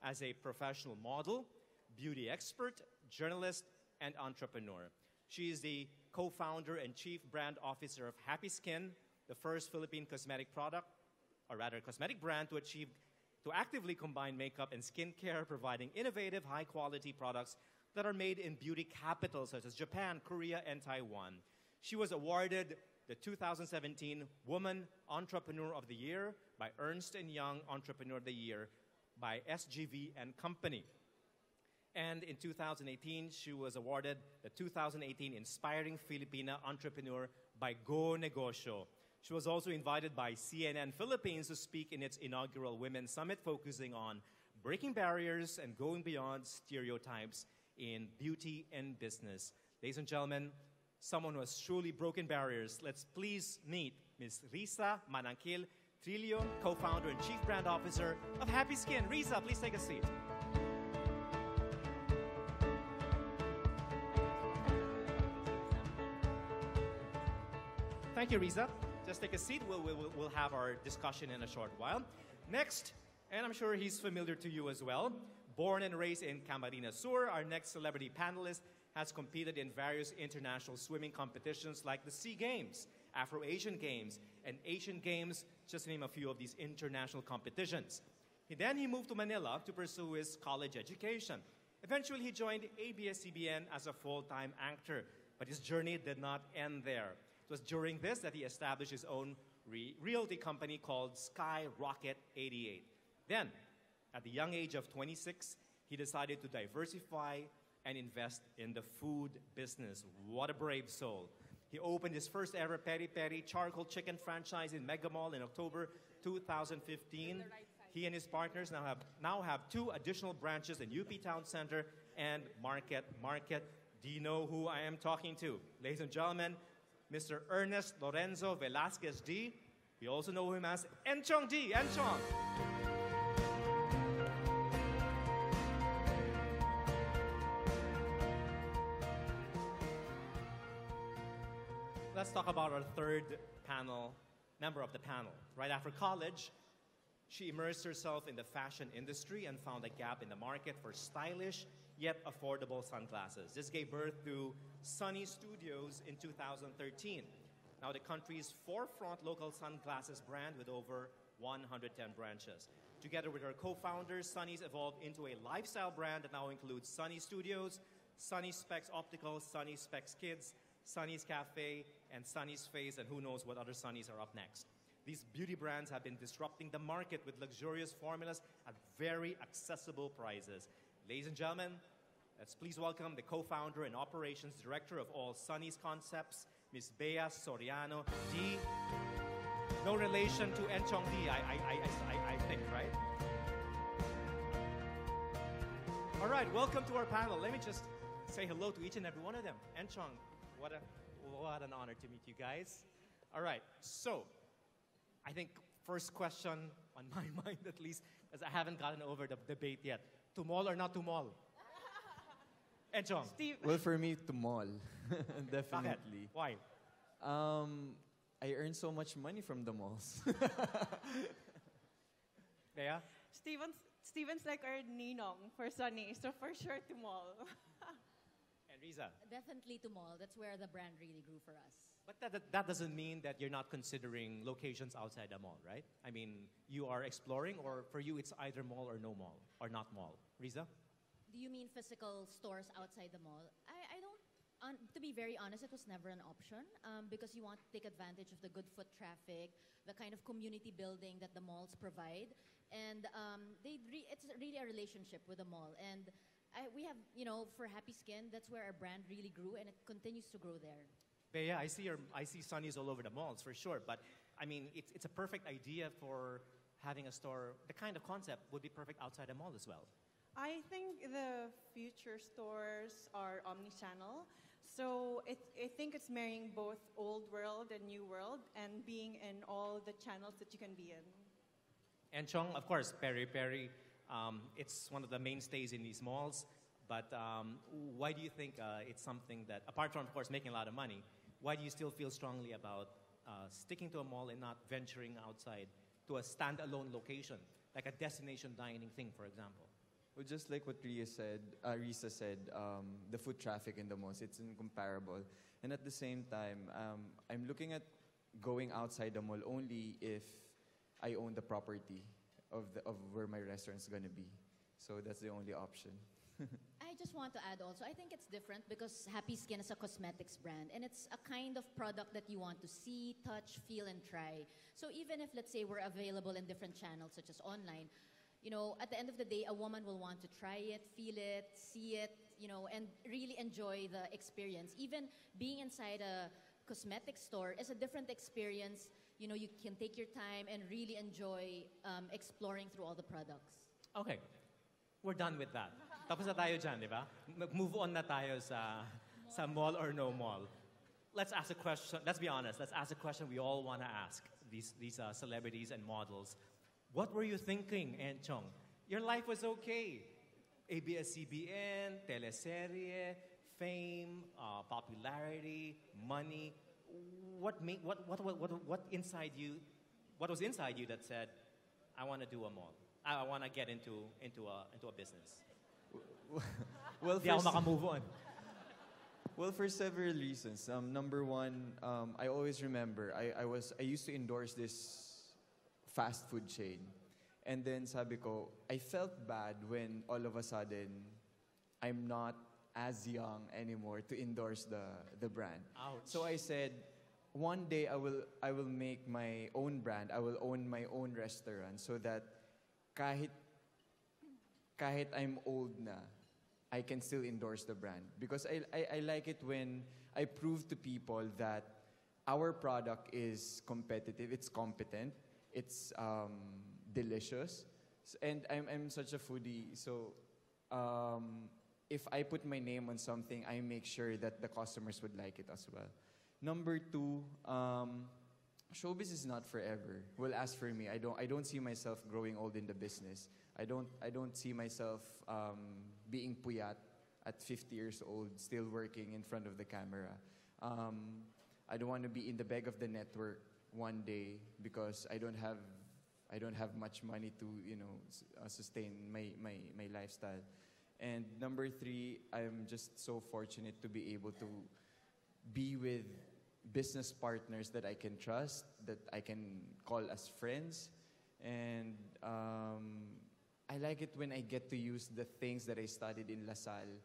as a professional model, beauty expert, journalist, and entrepreneur. She is the co-founder and chief brand officer of Happy Skin, the first Philippine cosmetic product, or rather cosmetic brand to actively combine makeup and skincare, providing innovative, high-quality products that are made in beauty capitals such as Japan, Korea, and Taiwan. She was awarded the 2017 Woman Entrepreneur of the Year by Ernst & Young Entrepreneur of the Year by SGV and Company. And in 2018, she was awarded the 2018 Inspiring Filipina Entrepreneur by Go Negosyo. She was also invited by CNN Philippines to speak in its inaugural Women's Summit, focusing on breaking barriers and going beyond stereotypes in beauty and business. Ladies and gentlemen, someone who has truly broken barriers. Let's please meet Ms. RISSA MANANQUIL-TRILLO, co-founder and chief brand officer of Happy Skin. RISSA, please take a seat. Thank you, RISSA. Just take a seat. We'll have our discussion in a short while. Next, and I'm sure he's familiar to you as well, born and raised in Camarines Sur, our next celebrity panelist has competed in various international swimming competitions like the SEA Games, Afro-Asian Games, and Asian Games, just to name a few of these international competitions. Then he moved to Manila to pursue his college education. Eventually, he joined ABS-CBN as a full-time actor, but his journey did not end there. It was during this that he established his own realty company called Skyrocket 88. Then, at the young age of 26, he decided to diversify and invest in the food business. What a brave soul. He opened his first ever PERI-PERI charcoal chicken franchise in Mega Mall in October 2015. He and his partners now have 2 additional branches in UP Town Center and Market. Do you know who I am talking to? Ladies and gentlemen, Mr. Ernest Lorenzo Velasquez Dee. We also know him as Enchong Dee. Enchong. Let's talk about our third member of the panel. Right after college, she immersed herself in the fashion industry and found a gap in the market for stylish yet affordable sunglasses. This gave birth to SUNNIES Studios in 2013. Now the country's forefront local sunglasses brand with over 110 branches. Together with her co-founders, SUNNIES evolved into a lifestyle brand that now includes SUNNIES Studios, SUNNIES Specs Optical, SUNNIES Specs Kids, SUNNIES Cafe, and SUNNIES Face, and who knows what other SUNNIES are up next. These beauty brands have been disrupting the market with luxurious formulas at very accessible prices. Ladies and gentlemen, let's please welcome the co-founder and operations director of all SUNNIES Concepts, Ms. BEA Soriano Dee. No relation to Enchong Dee, I think, right? All right, welcome to our panel. Let me just say hello to each and every one of them. Enchong, what an honor to meet you guys. All right, so I think first question on my mind at least, because I haven't gotten over the debate yet. To mall or not to mall? Enchong. Steve. Well, for me, to mall. Definitely. Why? I earn so much money from the malls. Bea? Steven's like our ninong for SUNNIES, so for sure to mall. And RISSA? Definitely to mall. That's where the brand really grew for us. But that doesn't mean that you're not considering locations outside the mall, right? I mean, you are exploring, or for you it's either mall or no mall, or not mall. RISSA? Do you mean physical stores outside the mall? I don't, to be very honest, it was never an option because you want to take advantage of the good foot traffic, the kind of community building that the malls provide. And it's really a relationship with the mall. And we have, for Happy Skin, that's where our brand really grew, and it continues to grow there. Bea, I see SUNNIES all over the malls for sure, but I mean, it's a perfect idea for having a store. The kind of concept would be perfect outside the mall as well. I think the future stores are omni-channel. So I think it's marrying both old world and new world and being in all the channels that you can be in. Enchong, of course, PERI-PERI, it's one of the mainstays in these malls. But why do you think it's something that, apart from, of course, making a lot of money, why do you still feel strongly about sticking to a mall and not venturing outside to a standalone location, like a destination dining thing, for example? Well, just like what Risa said, the foot traffic in the malls, it's incomparable. And at the same time, I'm looking at going outside the mall only if I own the property of where my restaurant's gonna be. So that's the only option. I just want to add also, I think it's different because Happy Skin is a cosmetics brand and it's a kind of product that you want to see, touch, feel, and try. So even if, let's say, we're available in different channels such as online, you know, at the end of the day, a woman will want to try it, feel it, see it, you know, and really enjoy the experience. Even being inside a cosmetic store is a different experience. You know, you can take your time and really enjoy exploring through all the products. Okay, we're done with that. Tapos na tayo dyan, di ba? Move on na tayo sa mall or no mall. Let's ask a question. Let's be honest. Let's ask a question we all want to ask these celebrities and models. What were you thinking, Enchong? Your life was okay. ABS-CBN, teleserye, fame, popularity, money. What inside you? What was inside you that said, "I want to do a mall. I want to get into a business"? Well, Di ako makamove on. Well, for several reasons. Number one, I always remember I used to endorse this fast food chain, and then sabi ko, I felt bad when all of a sudden I'm not as young anymore to endorse the brand. Ouch. So I said, one day I will make my own brand. I will own my own restaurant so that kahit I'm old na, I can still endorse the brand. Because I like it when I prove to people that our product is competitive, it's competent, it's delicious, and I'm such a foodie, so if I put my name on something, I make sure that the customers would like it as well. Number two, showbiz is not forever. Well, as for me, I don't see myself growing old in the business. I don't see myself being puyat at 50 years old, still working in front of the camera. I don't want to be in the bag of the network one day because I don't have much money to sustain my lifestyle. And number three, I'm just so fortunate to be able to be with business partners that I can trust, that I can call as friends, and I like it when I get to use the things that I studied in LaSalle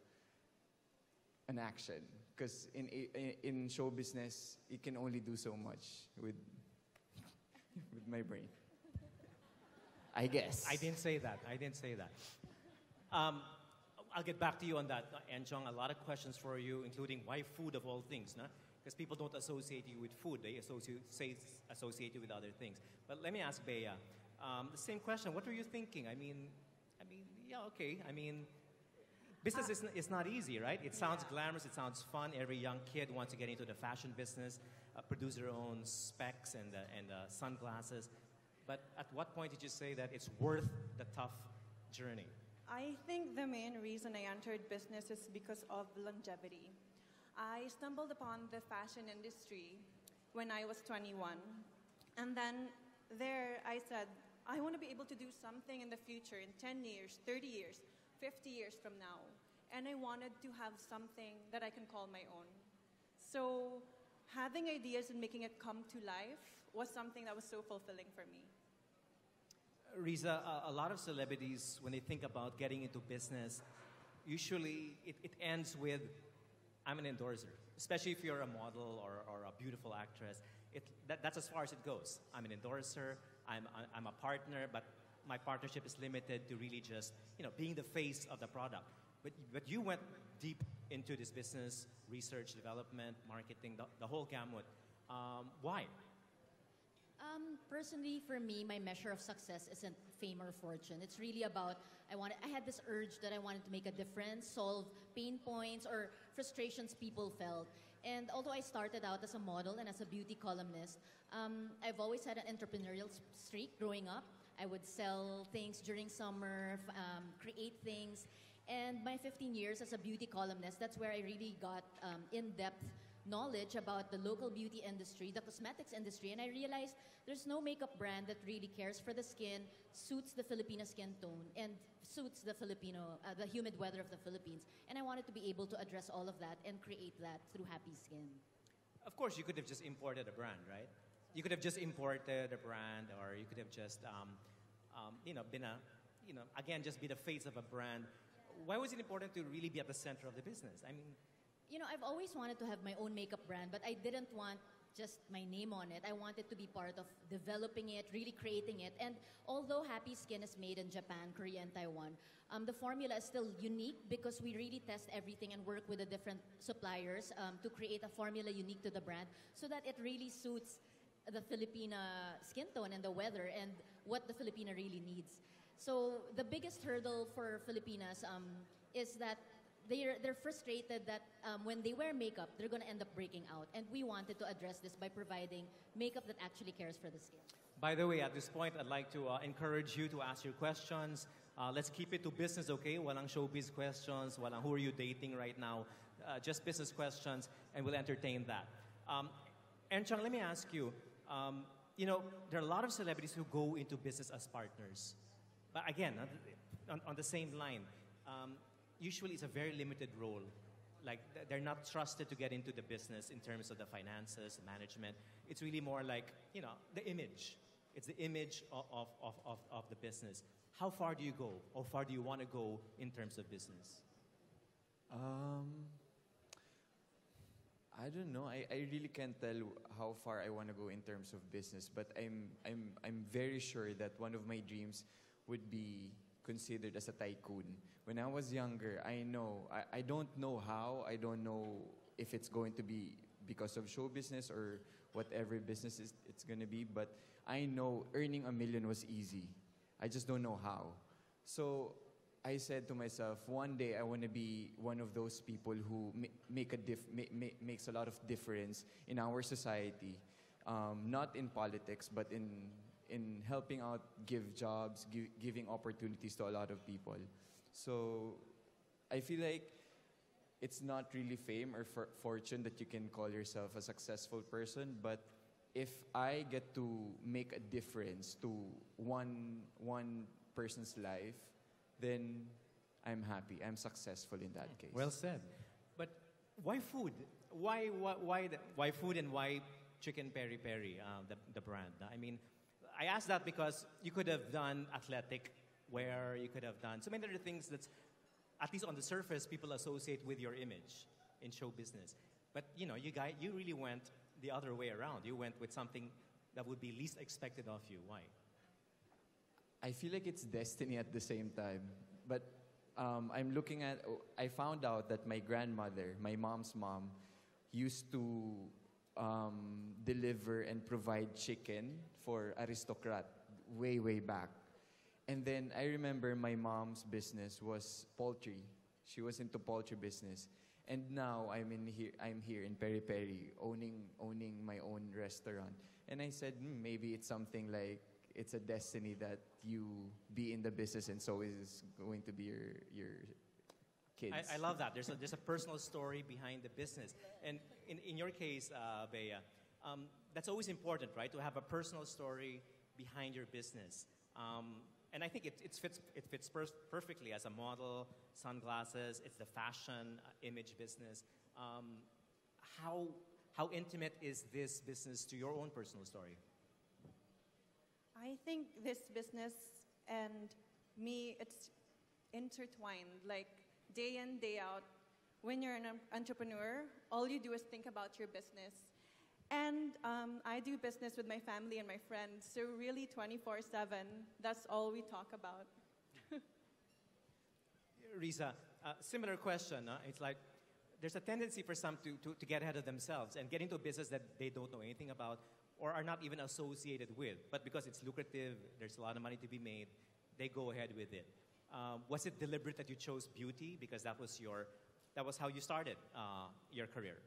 in action. Because in show business, you can only do so much with my brain. I guess. I didn't say that. I'll get back to you on that, Enchong. A lot of questions for you, including why food of all things, no? Because people don't associate you with food; they associate you with other things. But let me ask Bea, the same question. What were you thinking? I mean, yeah, okay. I mean, business is not easy, right? It sounds glamorous. It sounds fun. Every young kid wants to get into the fashion business, produce their own specs and sunglasses. But at what point did you say that it's worth the tough journey? I think the main reason I entered business is because of longevity. I stumbled upon the fashion industry when I was 21. And then there I said, I want to be able to do something in the future, in 10 years, 30 years, 50 years from now. And I wanted to have something that I can call my own. So having ideas and making it come to life was something that was so fulfilling for me. Riza, a lot of celebrities, when they think about getting into business, usually it ends with, I'm an endorser. Especially if you're a model or a beautiful actress. That's as far as it goes. I'm an endorser, I'm a partner, but my partnership is limited to really just being the face of the product. But you went deep into this business, research, development, marketing, the whole gamut. Why? Personally, for me, my measure of success isn't fame or fortune. It's really about, I had this urge that I wanted to make a difference, solve pain points or frustrations people felt. And although I started out as a model and as a beauty columnist, I've always had an entrepreneurial streak growing up. I would sell things during summer, create things. And my 15 years as a beauty columnist, that's where I really got in depth knowledge about the local beauty industry, the cosmetics industry, and I realized there's no makeup brand that really cares for the skin, suits the Filipino skin tone, and suits the the humid weather of the Philippines. And I wanted to be able to address all of that and create that through Happy Skin. Of course, you could have just imported a brand, right? You could have just imported a brand, or you could have just, been a, again, just be the face of a brand. Why was it important to really be at the center of the business? I mean, I've always wanted to have my own makeup brand, but I didn't want just my name on it. I wanted to be part of developing it, really creating it. And although Happy Skin is made in Japan, Korea, and Taiwan, the formula is still unique because we really test everything and work with the different suppliers to create a formula unique to the brand so that it really suits the Filipina skin tone and the weather and what the Filipina really needs. So the biggest hurdle for Filipinas is that they're frustrated that when they wear makeup, they're going to end up breaking out. And we wanted to address this by providing makeup that actually cares for the skin. by the way, at this point, I'd like to encourage you to ask your questions. Let's keep it to business, okay? Walang showbiz questions, walang who are you dating right now. Just business questions, and we'll entertain that. Enchong, let me ask you, there are a lot of celebrities who go into business as partners. But again, on the same line, usually it's a very limited role. Like, they're not trusted to get into the business in terms of the finances, management. It's really more like, the image. It's the image of the business. How far do you go? How far do you want to go in terms of business? I don't know. I really can't tell how far I want to go in terms of business, but I'm very sure that one of my dreams would be considered as a tycoon. When I was younger, I don't know how, I don't know if it's going to be because of show business or whatever business it's going to be, but I know earning $1 million was easy. I just don't know how. So I said to myself, one day I want to be one of those people who makes a lot of difference in our society, not in politics, but in helping out, give jobs, giving opportunities to a lot of people. So I feel like it's not really fame or fortune that you can call yourself a successful person, but if I get to make a difference to one person's life, then I'm happy. I'm successful in that case. Well said. But why food? Why food, and why chicken peri-peri, the brand? I mean, I ask that because you could have done athletic wear, you could have done so many other things that, at least on the surface, people associate with your image in show business. But you really went the other way around. You went with something that would be least expected of you. Why? I feel like it's destiny at the same time. But I found out that my grandmother, my mom's mom, used to deliver and provide chicken for aristocrat way, way back. And then I remember my mom's business was poultry. She was into poultry business. And now I'm here in PERI-PERI, owning my own restaurant. And I said, maybe it's something like, it's a destiny that you be in the business, and so is going to be your kids. I love that. There's a personal story behind the business. And in your case, Bea, that's always important, right? To have a personal story behind your business. And I think it fits perfectly as a model, sunglasses. It's the fashion image business. How intimate is this business to your own personal story? I think this business and me, it's intertwined, like day in, day out. When you're an entrepreneur, all you do is think about your business. And I do business with my family and my friends, so really 24/7, that's all we talk about. Risa, similar question. It's like there's a tendency for some to get ahead of themselves and get into a business that they don't know anything about or are not even associated with. But because it's lucrative, there's a lot of money to be made, they go ahead with it. Was it deliberate that you chose beauty because that was how you started your career?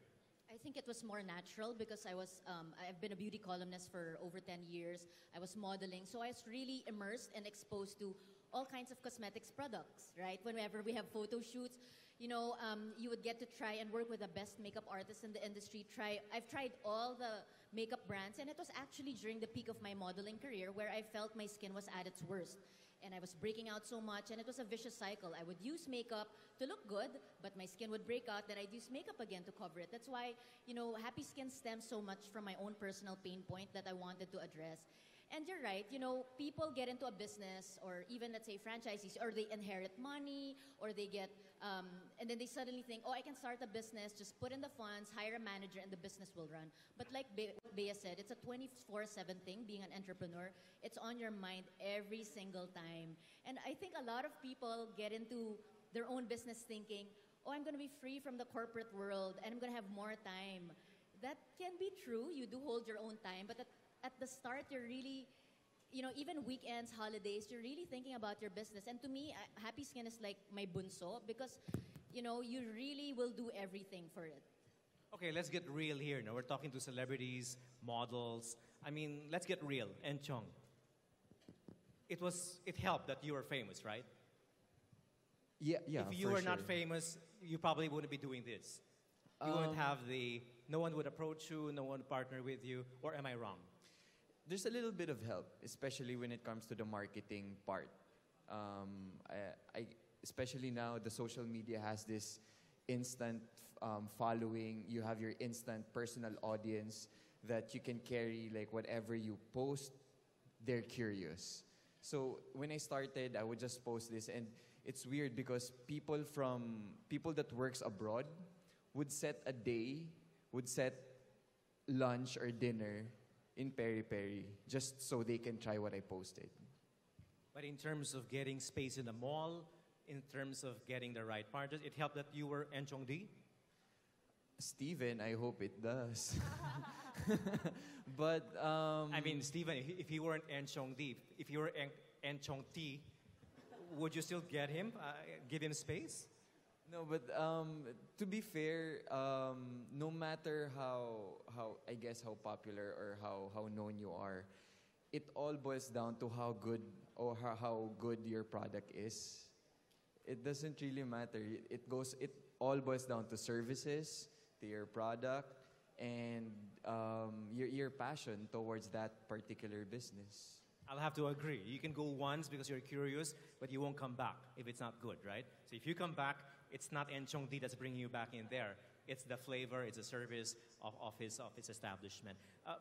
I think it was more natural because I've been a beauty columnist for over 10 years. I was modeling, so I was really immersed and exposed to all kinds of cosmetics products, right? Whenever we have photo shoots, You would get to try and work with the best makeup artists in the industry. I've tried all the makeup brands, and it was actually during the peak of my modeling career where I felt my skin was at its worst. And I was breaking out so much, and it was a vicious cycle. I would use makeup to look good, but my skin would break out, then I'd use makeup again to cover it. That's why, happy skin stems so much from my own personal pain point that I wanted to address. And you're right, people get into a business, or even, let's say, franchisees, or they inherit money, or they get, and then they suddenly think, oh, I can start a business, just put in the funds, hire a manager, and the business will run. But like Bea said, it's a 24/7 thing, being an entrepreneur. It's on your mind every single time. And I think a lot of people get into their own business thinking, oh, I'm going to be free from the corporate world, and I'm going to have more time. That can be true. You do hold your own time, but at the start, you're really, even weekends, holidays, you're really thinking about your business. And to me, Happy Skin is like my bunso because, you really will do everything for it. Okay, let's get real here. Now we're talking to celebrities, models. I mean, let's get real. Enchong, it helped that you were famous, right? Yeah. If you were not famous, you probably wouldn't be doing this. You wouldn't have no one would approach you, no one would partner with you, or am I wrong? There's a little bit of help, especially when it comes to the marketing part. Especially now, the social media has this instant following. You have your instant personal audience that you can carry, like whatever you post, they're curious. So when I started, I would just post this, and it's weird because people that works abroad would set a day, would set lunch or dinner in PERI-PERI just so they can try what I posted. But in terms of getting space in the mall, in terms of getting the right partners, it helped that you were Enchong Dee? Steven, I hope it does. But I mean, Steven, if he weren't Enchong Dee, if you were Enchong T, would you still get him, give him space? No, but to be fair, no matter how popular or how known you are, it all boils down to how good your product is. It doesn't really matter. It all boils down to services, to your product, and your passion towards that particular business. I'll have to agree. You can go once because you're curious, but you won't come back if it's not good, right? So if you come back, it's not Enchong Dee that's bringing you back in there. It's the flavor, it's the service of his establishment.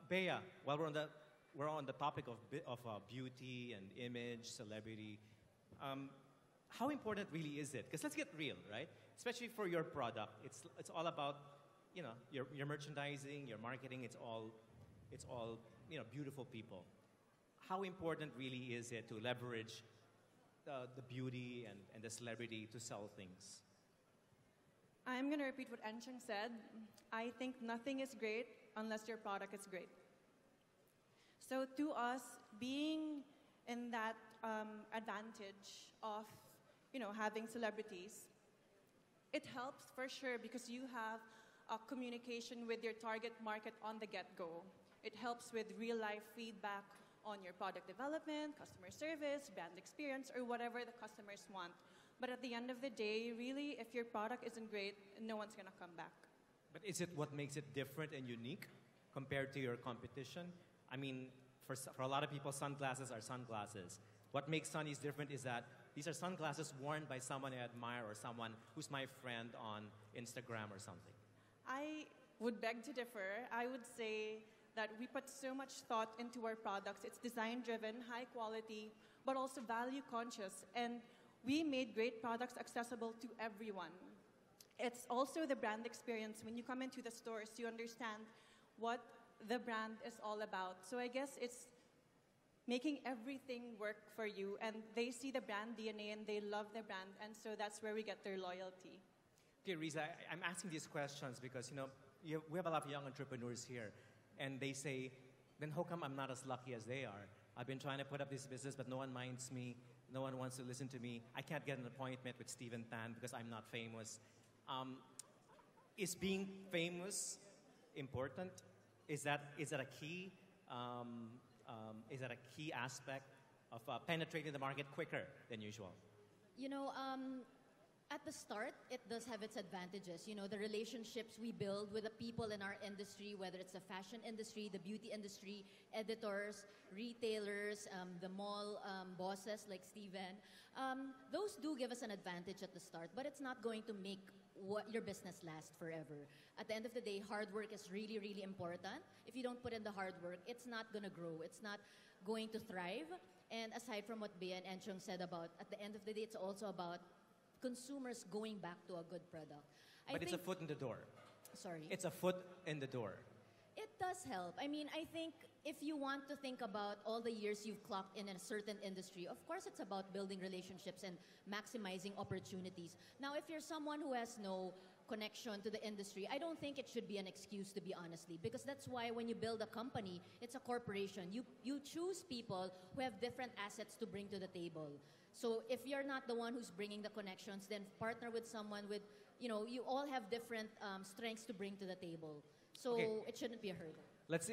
Bea, while we're on the topic of beauty and image, celebrity, how important really is it? Because let's get real, right? Especially for your product, it's all about your merchandising, your marketing. It's all beautiful people. How important really is it to leverage the beauty and the celebrity to sell things? I'm going to repeat what Enchong said. I think nothing is great unless your product is great. So to us, being in that advantage of having celebrities, it helps for sure because you have a communication with your target market on the get-go. It helps with real-life feedback on your product development, customer service, brand experience, or whatever the customers want. But at the end of the day, really, if your product isn't great, no one's going to come back. But is it what makes it different and unique compared to your competition? I mean, for a lot of people, sunglasses are sunglasses. What makes Sunnies different is that these are sunglasses worn by someone I admire or someone who's my friend on Instagram or something. I would beg to differ. I would say that we put so much thought into our products. It's design-driven, high quality, but also value-conscious. And we made great products accessible to everyone. It's also the brand experience. When you come into the stores, you understand what the brand is all about. So I guess it's making everything work for you, and they see the brand DNA and they love the brand, and so that's where we get their loyalty. Okay, Risa, I'm asking these questions because we have a lot of young entrepreneurs here, and they say, then how come I'm not as lucky as they are? I've been trying to put up this business, but no one minds me. No one wants to listen to me. I can't get an appointment with Steven Tan because I'm not famous. Is being famous important? Is that a key? Is that a key aspect of penetrating the market quicker than usual? At the start, it does have its advantages. You know, the relationships we build with the people in our industry, whether it's the fashion industry, the beauty industry, editors, retailers, the mall bosses like Steven, those do give us an advantage at the start, but it's not going to make your business last forever. At the end of the day, hard work is really, really important. If you don't put in the hard work, it's not going to grow. It's not going to thrive. And aside from what Bea and Enchong said about, at the end of the day, it's also about consumers going back to a good product. But it's a foot in the door. Sorry? It's a foot in the door. It does help. I mean, I think if you want to think about all the years you've clocked in a certain industry, of course it's about building relationships and maximizing opportunities. Now, if you're someone who has no connection to the industry, I don't think it should be an excuse, to be honestly, because that's why when you build a company, it's a corporation. You choose people who have different assets to bring to the table. So if you're not the one who's bringing the connections, then partner with someone with, you know, you all have different strengths to bring to the table. So it shouldn't be a hurdle. Let's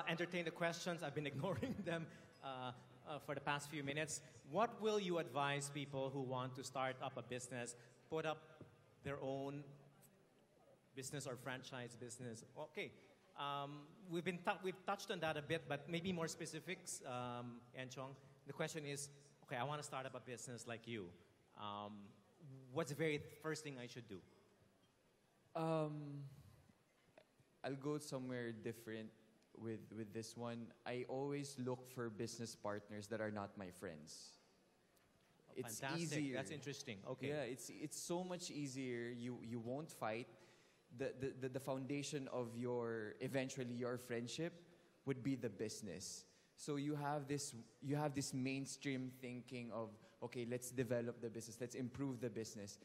entertain the questions. I've been ignoring them for the past few minutes. What will you advise people who want to start up a business, put up their own business or franchise business? Okay, we've touched on that a bit, but maybe more specifics, Enchong. The question is, okay, I want to start up a business like you. What's the very first thing I should do? I'll go somewhere different with this one. I always look for business partners that are not my friends. It's Fantastic. easier. That's interesting. Okay. Yeah, it's so much easier. You won't fight. The foundation of eventually your friendship would be the business. So you have this mainstream thinking of, okay, let's develop the business, let's improve the business.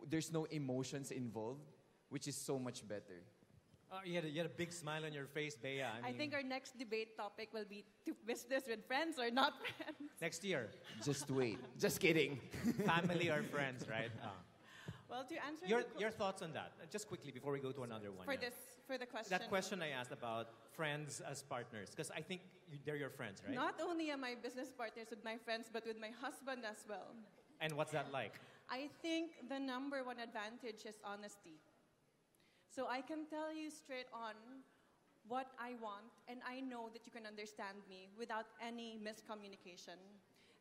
There's no emotions involved, which is so much better. You had a big smile on your face, Bea. I think our next debate topic will be to business with friends or not friends. Next year. Just wait. Just kidding. Family or friends, right? Well, to answer your thoughts on that, just quickly before we go to another one. For the question. That question I asked about friends as partners, because I think they're your friends, right? Not only am I business partners with my friends, but with my husband as well. And what's that like? I think the number one advantage is honesty. So I can tell you straight on what I want, and I know that you can understand me without any miscommunication.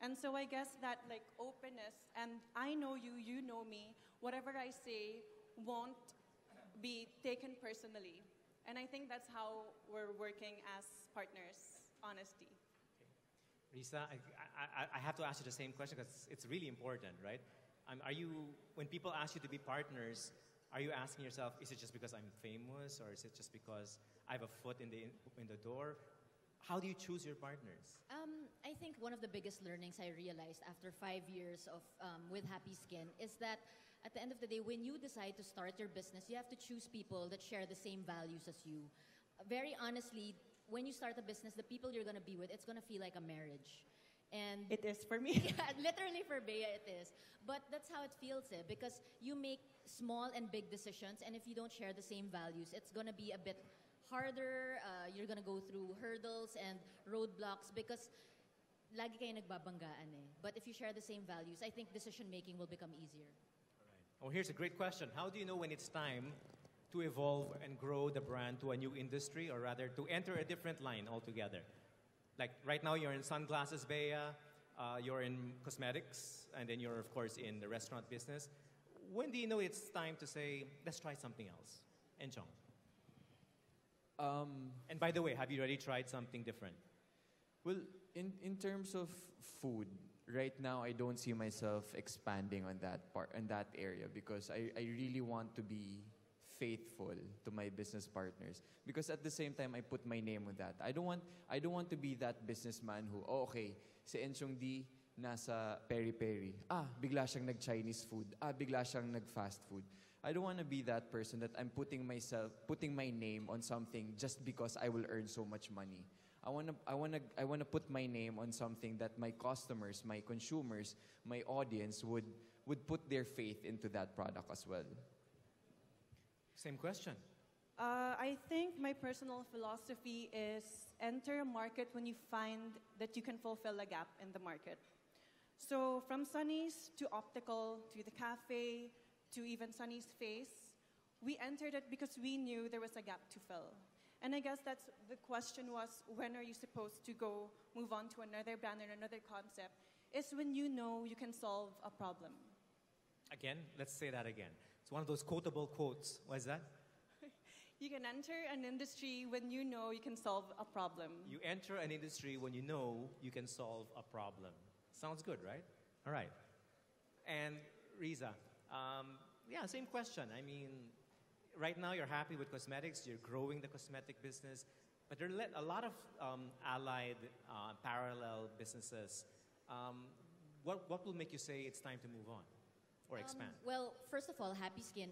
And so I guess that like openness, and I know you, you know me, whatever I say won't be taken personally. And I think that's how we're working as partners, honesty. Okay. Risa, I have to ask you the same question because it's really important, right? When people ask you to be partners, are you asking yourself, is it just because I'm famous, or is it just because I have a foot in the door? How do you choose your partners? I think one of the biggest learnings I realized after 5 years of with Happy Skin is that at the end of the day, when you decide to start your business, you have to choose people that share the same values as you. Very honestly, when you start a business, the people you're going to be with, it's going to feel like a marriage. And It is for me. yeah, literally for Bea it is. But that's how it feels, because you make small and big decisions, and if you don't share the same values, it's going to be a bit harder. You're going to go through hurdles and roadblocks because lagi kayo nagbabanggaan eh. But if you share the same values, I think decision-making will become easier. Oh, here's a great question. How do you know when it's time to evolve and grow the brand to a new industry, or rather to enter a different line altogether? Like right now you're in sunglasses, Bea, you're in cosmetics, and then you're of course in the restaurant business. When do you know it's time to say, let's try something else? Enchong. And by the way, have you already tried something different? Well, in terms of food, right now I don't see myself expanding on that area, because I really want to be faithful to my business partners, because at the same time I put my name on that. I don't want to be that businessman who, okay, si Enchong Dee nasa PERI-PERI. Bigla siyang nag-Chinese food. Bigla siyang nag-fast food. I don't want to be that person that I'm putting my name on something just because I will earn so much money. I wanna put my name on something that my customers, my consumers, my audience would put their faith into that product as well. Same question. I think my personal philosophy is enter a market when you find that you can fulfill a gap in the market. So from Sunnies to optical to the cafe to even Sunny's face, we entered it because we knew there was a gap to fill. And I guess that's the question was, when are you supposed to go move on to another brand or another concept? Is when you know you can solve a problem. Again, let's say that again. It's one of those quotable quotes. What is that? You can enter an industry when you know you can solve a problem. You enter an industry when you know you can solve a problem. Sounds good, right? All right. And Riza, yeah, same question. I mean, right now you're happy with cosmetics, you're growing the cosmetic business, but there are a lot of allied, parallel businesses. What will make you say it's time to move on or expand? Well, first of all, Happy Skin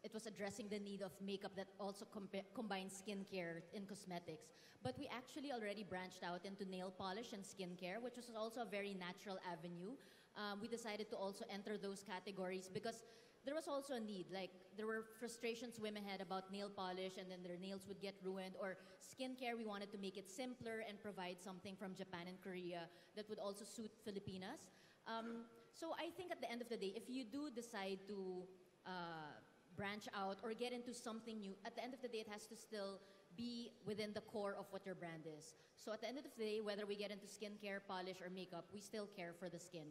it was addressing the need of makeup that also combines skincare in cosmetics. But we actually already branched out into nail polish and skincare, which was also a very natural avenue. We decided to also enter those categories because there was also a need. Like, there were frustrations women had about nail polish and then their nails would get ruined. Or skincare, we wanted to make it simpler and provide something from Japan and Korea that would also suit Filipinas. So I think at the end of the day, if you do decide to branch out or get into something new, at the end of the day, it has to still be within the core of what your brand is. So at the end of the day, whether we get into skincare, polish, or makeup, we still care for the skin.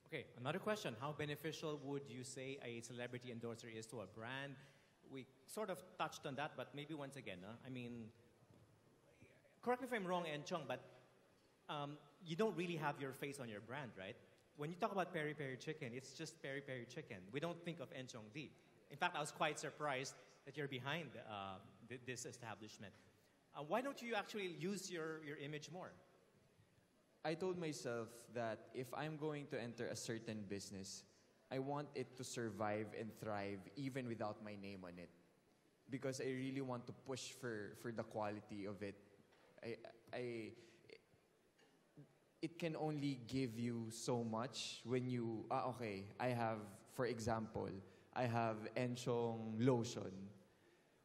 Okay, another question. How beneficial would you say a celebrity endorser is to a brand? We sort of touched on that, but maybe once again, I mean, correct me if I'm wrong, Enchong, but you don't really have your face on your brand, right? When you talk about peri-peri chicken, it's just peri-peri chicken. We don't think of Enchong Dee. In fact, I was quite surprised that you're behind this establishment. Why don't you actually use your image more? I told myself that if I'm going to enter a certain business, I want it to survive and thrive even without my name on it. Because I really want to push for the quality of it. It can only give you so much when you, okay, I have, for example, I have Enchong lotion.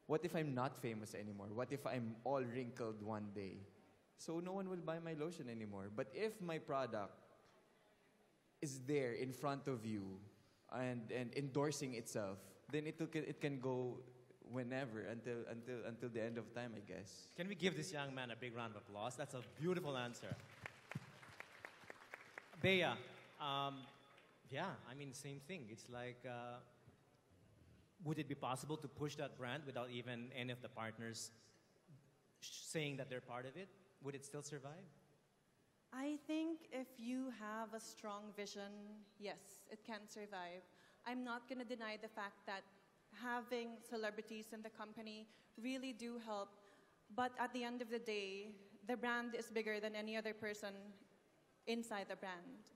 What if I'm not famous anymore? What if I'm all wrinkled one day? So no one will buy my lotion anymore. But if my product is there in front of you and endorsing itself, then it can go whenever until the end of time, I guess. Can we give this young man a big round of applause? That's a beautiful answer. Bea, yeah, I mean, same thing. It's like, would it be possible to push that brand without even any of the partners saying that they're part of it? Would it still survive? I think if you have a strong vision, yes, it can survive. I'm not going to deny the fact that having celebrities in the company really do help. But at the end of the day, the brand is bigger than any other person inside the brand.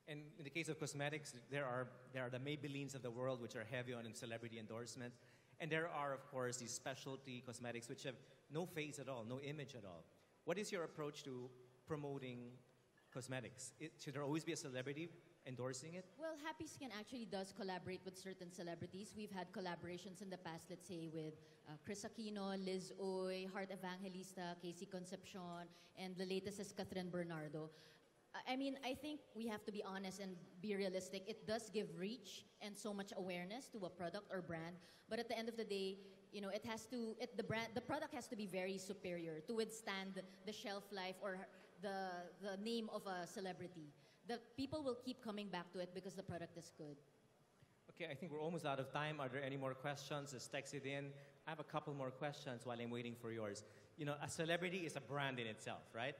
And in the case of cosmetics, there are the Maybellines of the world, which are heavy on celebrity endorsements. And there are, of course, these specialty cosmetics, which have no face at all, no image at all. What is your approach to promoting cosmetics? Should there always be a celebrity endorsing it? Well, Happy Skin actually does collaborate with certain celebrities. We've had collaborations in the past, let's say, with Chris Aquino, Liz Oy, Heart Evangelista, Casey Concepcion, and the latest is Catherine Bernardo. I mean, I think we have to be honest and be realistic. It does give reach and so much awareness to a product or brand, but at the end of the day, you know, the product has to be very superior to withstand the shelf life or the name of a celebrity. The people will keep coming back to it because the product is good. Okay, I think we're almost out of time. Are there any more questions? Just text it in. I have a couple more questions while I'm waiting for yours. You know, a celebrity is a brand in itself, right?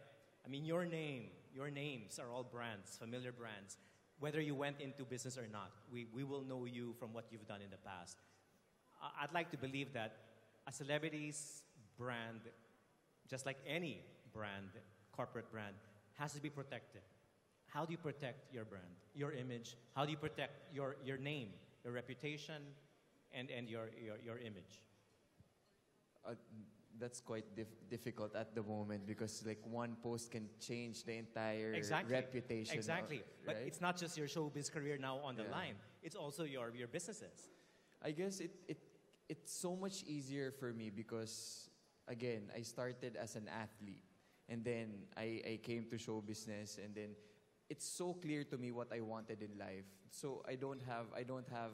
I mean, your names are all brands, familiar brands. Whether you went into business or not, we will know you from what you've done in the past. I'd like to believe that a celebrity's brand, just like any brand, corporate brand, has to be protected. How do you protect your brand, your image? How do you protect your name, your reputation, and your image? That's quite difficult at the moment because like one post can change the entire reputation. Exactly. Right? But it's not just your showbiz career now on the line. It's also your businesses. I guess it's so much easier for me because, again, I started as an athlete. And then I came to show business. And then it's so clear to me what I wanted in life. So I don't have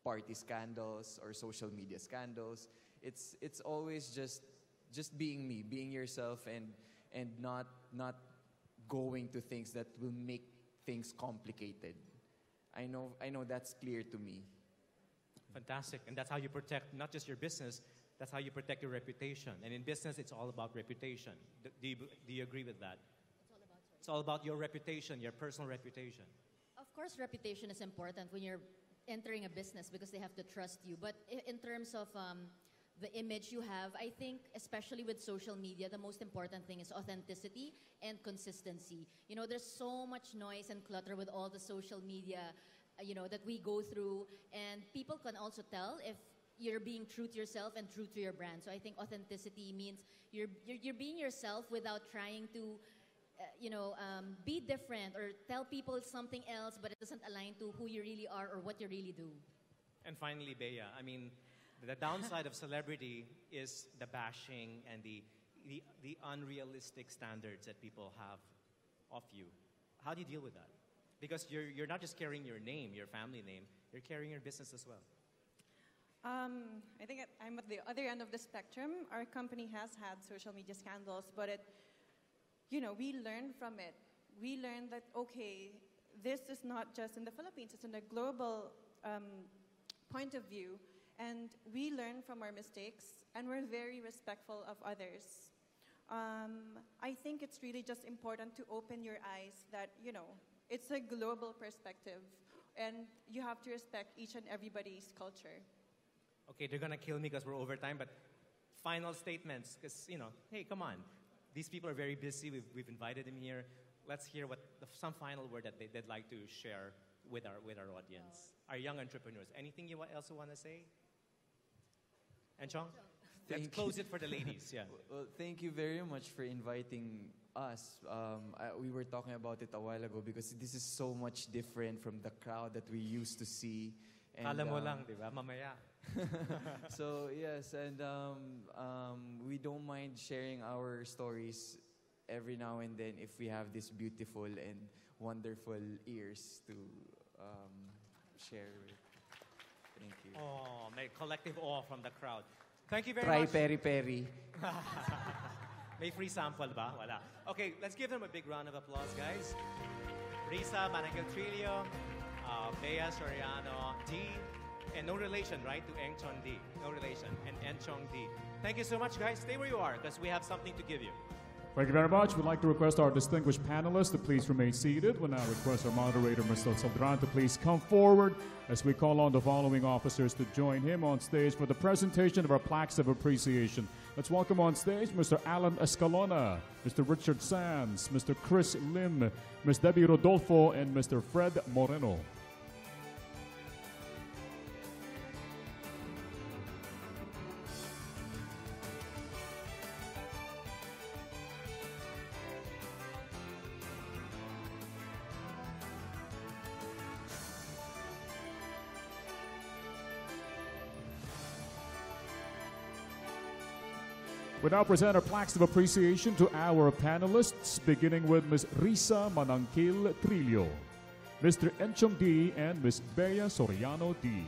party scandals or social media scandals. It's always just being me, being yourself, and not going to things that will make things complicated. I know that's clear to me. Fantastic. And that's how you protect not just your business, that's how you protect your reputation. And in business, it's all about reputation. Do you agree with that? It's all about your reputation, your personal reputation. Of course, reputation is important when you're entering a business because they have to trust you. But in terms of the image you have, I think, especially with social media, the most important thing is authenticity and consistency. You know, there's so much noise and clutter with all the social media, that we go through, and people can also tell if you're being true to yourself and true to your brand. So I think authenticity means you're being yourself without trying to, be different or tell people something else, but it doesn't align to who you really are or what you really do. And finally, Bea, I mean, the downside of celebrity is the bashing and the unrealistic standards that people have of you. How do you deal with that? Because you're not just carrying your name, your family name, you're carrying your business as well. I think I'm at the other end of the spectrum. Our company has had social media scandals, but we learned from it. We learned that, okay, this is not just in the Philippines, it's in a global point of view. And we learn from our mistakes, and we're very respectful of others. I think it's really just important to open your eyes that, it's a global perspective, and you have to respect each and everybody's culture. Okay, they're gonna kill me because we're over time, but final statements, because, hey, come on. These people are very busy. We've invited them here. Let's hear some final word that they'd like to share with our audience. Our young entrepreneurs. Anything else you want to say? Enchong? Let's close it for the ladies. Yeah. Well, thank you very much for inviting us. We were talking about it a while ago because this is so much different from the crowd that we used to see. And, Alam mo lang, di ba? Mamaya. So yes, and we don't mind sharing our stories every now and then if we have this beautiful and wonderful ears to share with. Thank you. Oh, may collective awe from the crowd. Thank you very Try much. PERI-PERI. May free sample ba? Wala. Okay, let's give them a big round of applause, guys. RISSA Mananquil-TRILLO, BEA Soriano Dee, and no relation, right, to ENCHONG Dee. No relation. And ENCHONG Dee. Thank you so much, guys. Stay where you are, because we have something to give you. Thank you very much. We'd like to request our distinguished panelists to please remain seated. We'll now request our moderator, Mr. CELDRAN, to please come forward as we call on the following officers to join him on stage for the presentation of our plaques of appreciation. Let's welcome on stage Mr. Alan Escalona, Mr. Richard Sands, Mr. Chris Lim, Ms. Debbie Rodolfo, and Mr. Fred Moreno. We now present our plaques of appreciation to our panelists, beginning with Ms. RISSA Mananquil-TRILLO, Mr. ENCHONG Dee, and Ms. BEA Soriano Dee.